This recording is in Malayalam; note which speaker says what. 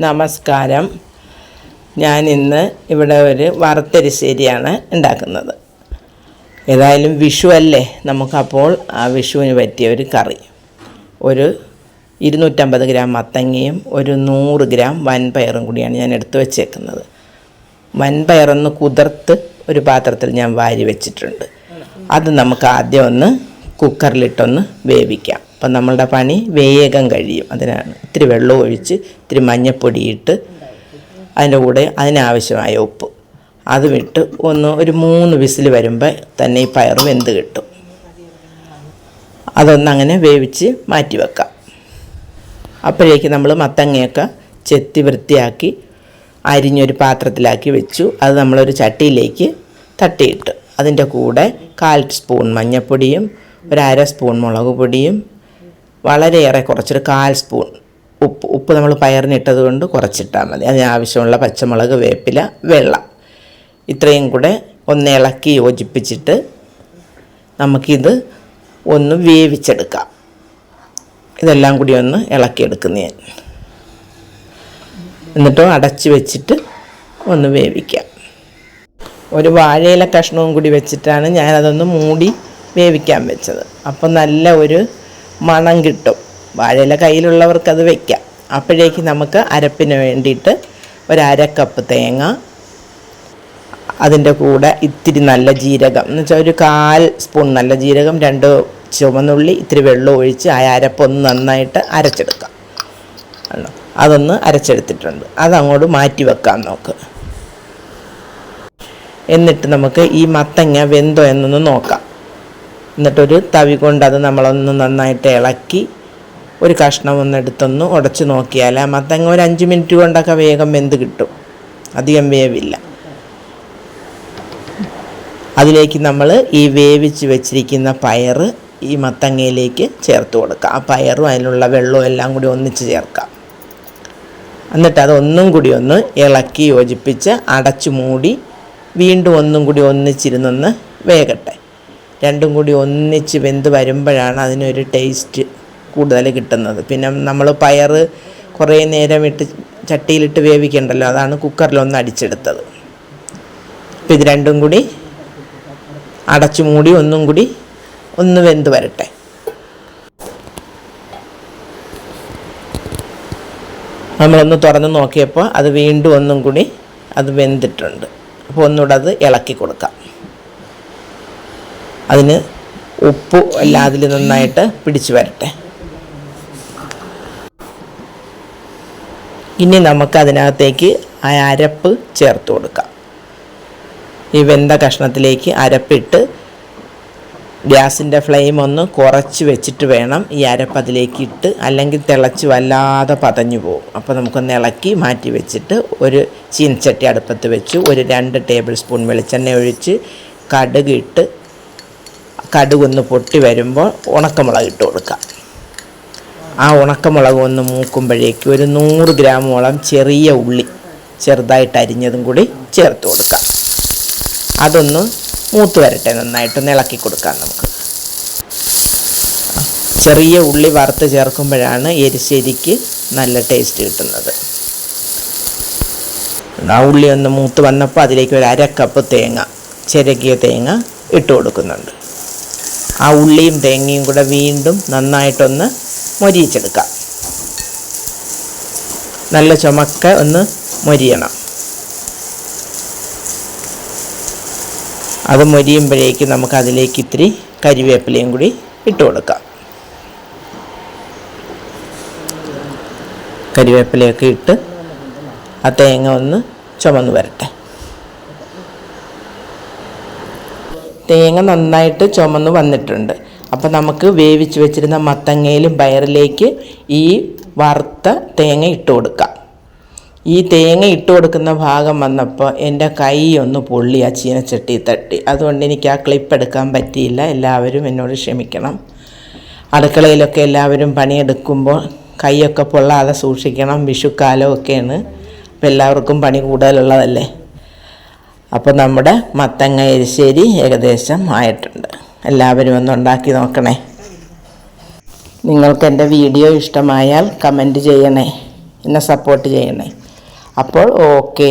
Speaker 1: നമസ്കാരം. ഞാൻ ഇന്ന് ഇവിടെ ഒരു വറുത്തരിശ്ശേരിയാണ് ഉണ്ടാക്കുന്നത്. ഏതായാലും വിഷു അല്ലേ, നമുക്കപ്പോൾ ആ വിഷുവിന് പറ്റിയ ഒരു കറി. ഒരു 250 ഗ്രാം മത്തങ്ങയും ഒരു 100 ഗ്രാം വൻപയറും കൂടിയാണ് ഞാൻ എടുത്ത് വെച്ചേക്കുന്നത്. വൻപയറൊന്ന് കുതിർത്ത് ഒരു പാത്രത്തിൽ ഞാൻ വാരി വെച്ചിട്ടുണ്ട്. അത് നമുക്ക് ആദ്യം ഒന്ന് കുക്കറിലിട്ടൊന്ന് വേവിക്കാം. അപ്പം നമ്മളുടെ പണി വേഗം കഴിയും. അതിനാണ് ഇത്തിരി വെള്ളം ഒഴിച്ച് ഇത്തിരി മഞ്ഞൾപ്പൊടി ഇട്ട് അതിൻ്റെ കൂടെ അതിനാവശ്യമായ ഉപ്പ് അത് വിട്ട് ഒരു 3 വിസിൽ വരുമ്പോൾ തന്നെ ഈ പയർ വെന്ത് കിട്ടും. അതൊന്നങ്ങനെ വേവിച്ച് മാറ്റി വെക്കാം. അപ്പോഴേക്ക് നമ്മൾ മത്തങ്ങയൊക്കെ ചെത്തി വൃത്തിയാക്കി അരിഞ്ഞൊരു പാത്രത്തിലാക്കി വെച്ചു. അത് നമ്മളൊരു ചട്ടിയിലേക്ക് തട്ടിയിട്ട് അതിൻ്റെ കൂടെ 1/4 സ്പൂൺ മഞ്ഞൾപ്പൊടിയും ഒരു 1/2 സ്പൂൺ മുളക് പൊടിയും വളരെയേറെ കുറച്ചൊരു 1/4 സ്പൂൺ ഉപ്പ് നമ്മൾ പയറിനിട്ടത് കൊണ്ട് കുറച്ചിട്ടാൽ മതി. അതിനാവശ്യമുള്ള പച്ചമുളക്, വേപ്പില, വെള്ളം ഇത്രയും കൂടെ ഒന്ന് ഇളക്കി യോജിപ്പിച്ചിട്ട് നമുക്കിത് ഒന്ന് വേവിച്ചെടുക്കാം. ഇതെല്ലാം കൂടി ഒന്ന് ഇളക്കിയെടുക്കുന്ന ഞാൻ എന്നിട്ട് അടച്ച് വെച്ചിട്ട് ഒന്ന് വേവിക്കാം. ഒരു വാഴയില കഷ്ണവും കൂടി വെച്ചിട്ടാണ് ഞാനതൊന്ന് മൂടി വേവിക്കാൻ വെച്ചത്. അപ്പം നല്ല ഒരു മണം കിട്ടും. വാഴയില കയ്യിലുള്ളവർക്കത് വയ്ക്കാം. അപ്പോഴേക്ക് നമുക്ക് അരപ്പിന് വേണ്ടിയിട്ട് ഒരു 1/2 കപ്പ് തേങ്ങ, അതിൻ്റെ കൂടെ ഇത്തിരി നല്ല ജീരകം എന്ന് വെച്ചാൽ ഒരു 1/4 സ്പൂൺ നല്ല ജീരകം, 2 ചുവന്നുള്ളി, ഇത്തിരി വെള്ളം ഒഴിച്ച് ആ അരപ്പൊന്ന് നന്നായിട്ട് അരച്ചെടുക്കാം. അതൊന്ന് അരച്ചെടുത്തിട്ടുണ്ട്. അതങ്ങോട്ട് മാറ്റി വെക്കാം നമുക്ക്. എന്നിട്ട് നമുക്ക് ഈ മത്തങ്ങ വെന്തോ എന്നൊന്ന് നോക്കാം. എന്നിട്ടൊരു തവി കൊണ്ട് അത് നമ്മളൊന്ന് നന്നായിട്ട് ഇളക്കി ഒരു കഷ്ണം ഒന്നെടുത്തൊന്ന് ഉടച്ച് നോക്കിയാൽ ആ മത്തങ്ങ ഒരു 5 മിനിറ്റ് കൊണ്ടൊക്കെ വേഗം വെന്ത് കിട്ടും. അധികം വേവില്ല. അതിലേക്ക് നമ്മൾ ഈ വേവിച്ച് വെച്ചിരിക്കുന്ന പയർ ഈ മത്തങ്ങയിലേക്ക് ചേർത്ത് കൊടുക്കാം. ആ പയറും അതിലുള്ള വെള്ളവും എല്ലാം കൂടി ഒന്നിച്ച് ചേർക്കാം. എന്നിട്ട് അതൊന്നും കൂടി ഒന്ന് ഇളക്കി യോജിപ്പിച്ച് അടച്ചു മൂടി വീണ്ടും ഒന്നും കൂടി ഒന്നിച്ചിരുന്നൊന്ന് വേകട്ടെ. രണ്ടും കൂടി ഒന്നിച്ച് വെന്ത് വരുമ്പോഴാണ് അതിനൊരു ടേസ്റ്റ് കൂടുതൽ കിട്ടുന്നത്. പിന്നെ നമ്മൾ പയർ കുറേ നേരം ഇട്ട് ചട്ടിയിലിട്ട് വേവിക്കണ്ടല്ലോ, അതാണ് കുക്കറിലൊന്ന് അടിച്ചെടുത്തത്. അപ്പം ഇത് രണ്ടും കൂടി അടച്ചു മൂടി ഒന്നും കൂടി ഒന്ന് വെന്ത് വരട്ടെ. നമ്മളൊന്ന് തുറന്ന് നോക്കിയപ്പോൾ അത് വീണ്ടും ഒന്നും കൂടി അത് വെന്തിട്ടുണ്ട്. അപ്പോൾ ഒന്നുകൂടെ അത് ഇളക്കി കൊടുക്കാം. അതിന് ഉപ്പ് എല്ലാം അതിൽ നന്നായിട്ട് പിടിച്ചു വരട്ടെ. ഇനി നമുക്ക് അതിനകത്തേക്ക് ആ അരപ്പ് ചേർത്ത് കൊടുക്കാം. ഈ വെന്ത കഷ്ണത്തിലേക്ക് അരപ്പിട്ട് ഗ്യാസിൻ്റെ ഫ്ലെയിം ഒന്ന് കുറച്ച് വെച്ചിട്ട് വേണം ഈ അരപ്പ് അതിലേക്ക് ഇട്ട്, അല്ലെങ്കിൽ തിളച്ച് വല്ലാതെ പതഞ്ഞു പോകും. അപ്പോൾ നമുക്കൊന്ന് ഇളക്കി മാറ്റി വെച്ചിട്ട് ഒരു ചീനച്ചട്ടി അടുപ്പത്ത് വെച്ച് ഒരു 2 ടേബിൾ സ്പൂൺ വെളിച്ചെണ്ണ ഒഴിച്ച് കടുക് ഇട്ട് കടുകൊന്ന് പൊട്ടി വരുമ്പോൾ ഉണക്കമുളക് ഇട്ട് കൊടുക്കാം. ആ ഉണക്കമുളക് ഒന്ന് മൂക്കുമ്പോഴേക്ക് ഒരു 100 ഗ്രാമോളം ചെറിയ ഉള്ളി ചെറുതായിട്ട് അരിഞ്ഞതും കൂടി ചേർത്ത് കൊടുക്കാം. അതൊന്ന് മൂത്ത് വരട്ടെ. നന്നായിട്ടൊന്ന് ഇളക്കി കൊടുക്കാം നമുക്ക്. ചെറിയ ഉള്ളി വറുത്ത് ചേർക്കുമ്പോഴാണ് എരിശ്ശേരിക്ക് നല്ല ടേസ്റ്റ് കിട്ടുന്നത്. ആ ഉള്ളി ഒന്ന് മൂത്ത് വന്നപ്പോൾ അതിലേക്ക് ഒരു 1/2 കപ്പ് തേങ്ങ, ചിരകിയ തേങ്ങ ഇട്ട് കൊടുക്കുന്നുണ്ട്. ആ ഉള്ളിയും തേങ്ങയും കൂടെ വീണ്ടും നന്നായിട്ടൊന്ന് മൊരിയിച്ചെടുക്കാം. നല്ല ചുമക്ക ഒന്ന് മൊരിയണം. അത് മൊരിയുമ്പോഴേക്ക് നമുക്ക് അതിലേക്ക് ഇത്തിരി കരിവേപ്പിലയും കൂടി ഇട്ട് കൊടുക്കാം. കരിവേപ്പിലയൊക്കെ ഇട്ട് ആ തേങ്ങ ഒന്ന് ചുമന്ന് വരട്ടെ. തേങ്ങ നന്നായിട്ട് ചുമന്ന് വന്നിട്ടുണ്ട്. അപ്പോൾ നമുക്ക് വേവിച്ച് വെച്ചിരുന്ന മത്തങ്ങയിലും പയറിലേക്ക് ഈ വറുത്ത തേങ്ങ ഇട്ട് കൊടുക്കാം. ഈ തേങ്ങ ഇട്ട് കൊടുക്കുന്ന ഭാഗം വന്നപ്പോൾ എൻ്റെ കൈ ഒന്ന് പൊള്ളി ആ ചീനച്ചട്ടി തട്ടി. അതുകൊണ്ട് എനിക്ക് ആ ക്ലിപ്പ് എടുക്കാൻ പറ്റിയില്ല. എല്ലാവരും എന്നോട് ക്ഷമിക്കണം. അടുക്കളയിലൊക്കെ എല്ലാവരും പണിയെടുക്കുമ്പോൾ കൈയൊക്കെ പൊള്ളാതെ സൂക്ഷിക്കണം. വിഷുക്കാലമൊക്കെയാണ്. അപ്പോൾ എല്ലാവർക്കും പണി കൂടുതലുള്ളതല്ലേ. അപ്പോൾ നമ്മുടെ മത്തങ്ങ എരിശ്ശേരി ഏകദേശം ആയിട്ടുണ്ട്. എല്ലാവരും ഒന്ന് ഉണ്ടാക്കി നോക്കണേ. നിങ്ങൾക്ക് എൻ്റെ വീഡിയോ ഇഷ്ടമായാൽ കമൻറ്റ് ചെയ്യണേ. എന്നെ സപ്പോർട്ട് ചെയ്യണേ. അപ്പോൾ ഓക്കെ.